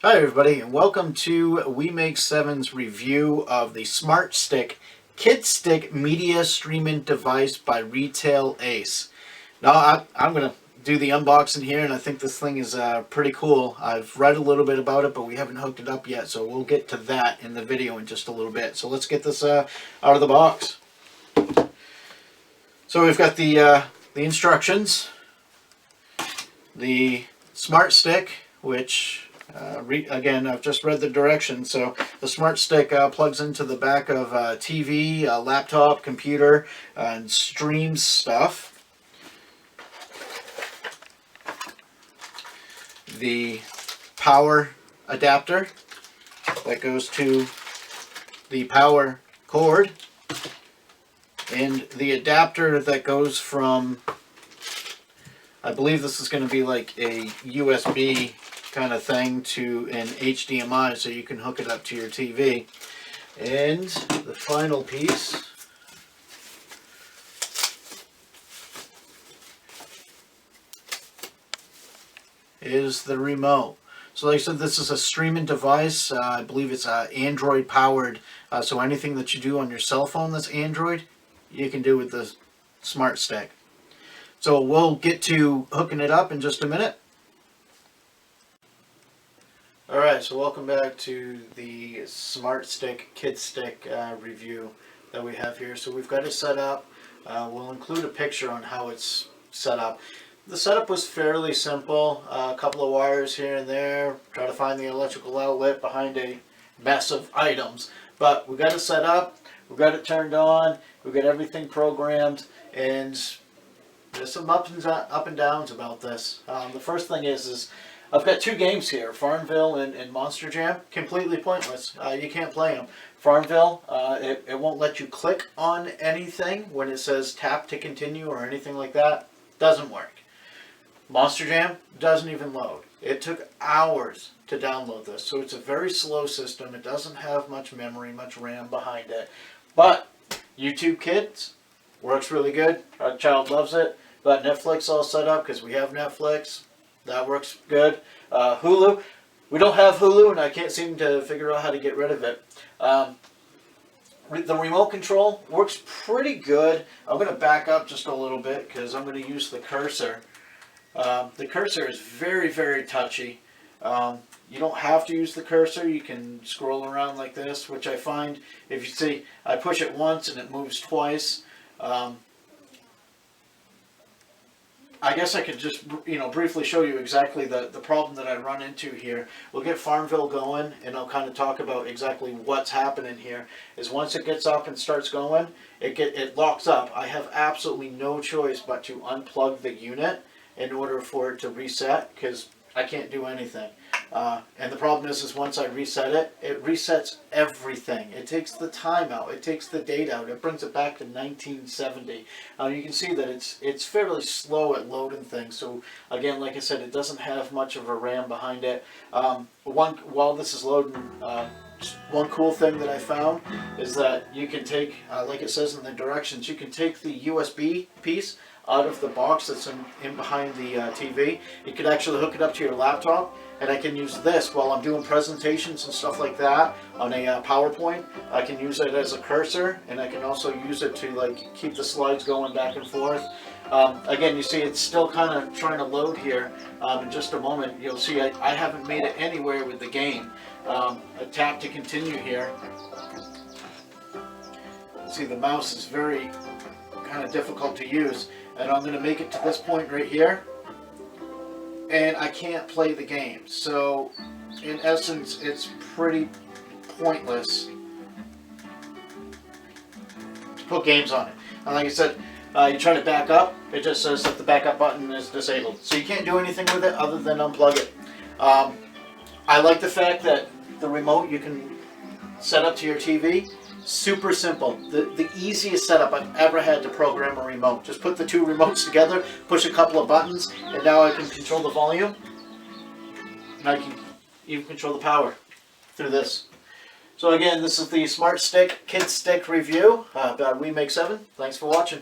Hi everybody, and welcome to We Make Seven's review of the Smart Stick Kid Stick Media Streaming Device by Retail Ace. Now I'm going to do the unboxing here, and I think this thing is pretty cool. I've read a little bit about it, but we haven't hooked it up yet, so we'll get to that in the video in just a little bit. So let's get this out of the box. So we've got the instructions, the Smart Stick, which again, I've just read the directions. So the Smart Stick plugs into the back of a TV, a laptop, computer, and streams stuff. The power adapter that goes to the power cord, and the adapter that goes from, I believe this is going to be like a USB kind of thing, to an HDMI, so you can hook it up to your TV. And the final piece is the remote. So like I said, this is a streaming device. I believe it's Android powered, so anything that you do on your cell phone that's Android, you can do with the Smart Stick. So we'll get to hooking it up in just a minute. Alright, so welcome back to the Smart Stick Kid Stick review that we have here. So we've got it set up. We'll include a picture on how it's set up. The setup was fairly simple. A couple of wires here and there. Try to find the electrical outlet behind a mess of items. But we got it set up. We got it turned on. We got everything programmed. And there's some up and downs about this. The first thing is I've got two games here, Farmville and Monster Jam. Completely pointless. You can't play them. Farmville, it won't let you click on anything when it says tap to continue or anything like that. Doesn't work. Monster Jam doesn't even load. It took hours to download this, so it's a very slow system. It doesn't have much memory, much RAM behind it. But YouTube Kids works really good. Our child loves it. Got Netflix all set up because we have Netflix. That works good. Hulu, we don't have Hulu, and I can't seem to figure out how to get rid of it. The remote control works pretty good. I'm going to back up just a little bit because I'm going to use the cursor. The cursor is very, very touchy. You don't have to use the cursor. You can scroll around like this, which I find, if you see, I push it once and it moves twice. I guess I could just, briefly show you exactly the problem that I run into here. We'll get Farmville going, and I'll kind of talk about exactly what's happening here. Is once it gets up and starts going, it locks up. I have absolutely no choice but to unplug the unit in order for it to reset, because I can't do anything. And the problem is once I reset it, it resets everything. It takes the time out. It takes the date out. It brings it back to 1970. You can see that it's fairly slow at loading things. So again, like I said, it doesn't have much of a RAM behind it. While this is loading, one cool thing that I found is that you can take, like it says in the directions, you can take the USB piece out of the box that's in behind the TV. You could actually hook it up to your laptop, and I can use this while I'm doing presentations and stuff like that on a PowerPoint. I can use it as a cursor, and I can also use it to keep the slides going back and forth. Again, you see it's still kind of trying to load here. In just a moment, you'll see I haven't made it anywhere with the game. I tap to continue here. See, the mouse is very kind of difficult to use, and I'm going to make it to this point right here, and I can't play the game. So in essence, it's pretty pointless to put games on it. And like I said, you try to back up, it just says that the backup button is disabled, so you can't do anything with it other than unplug it. I like the fact that the remote you can set up to your TV. Super simple. The easiest setup I've ever had to program a remote. Just put the two remotes together, push a couple of buttons, and now I can control the volume. And I can even control the power through this. So again, this is the Smart Stick Kid Stick review by We Make 7. Thanks for watching.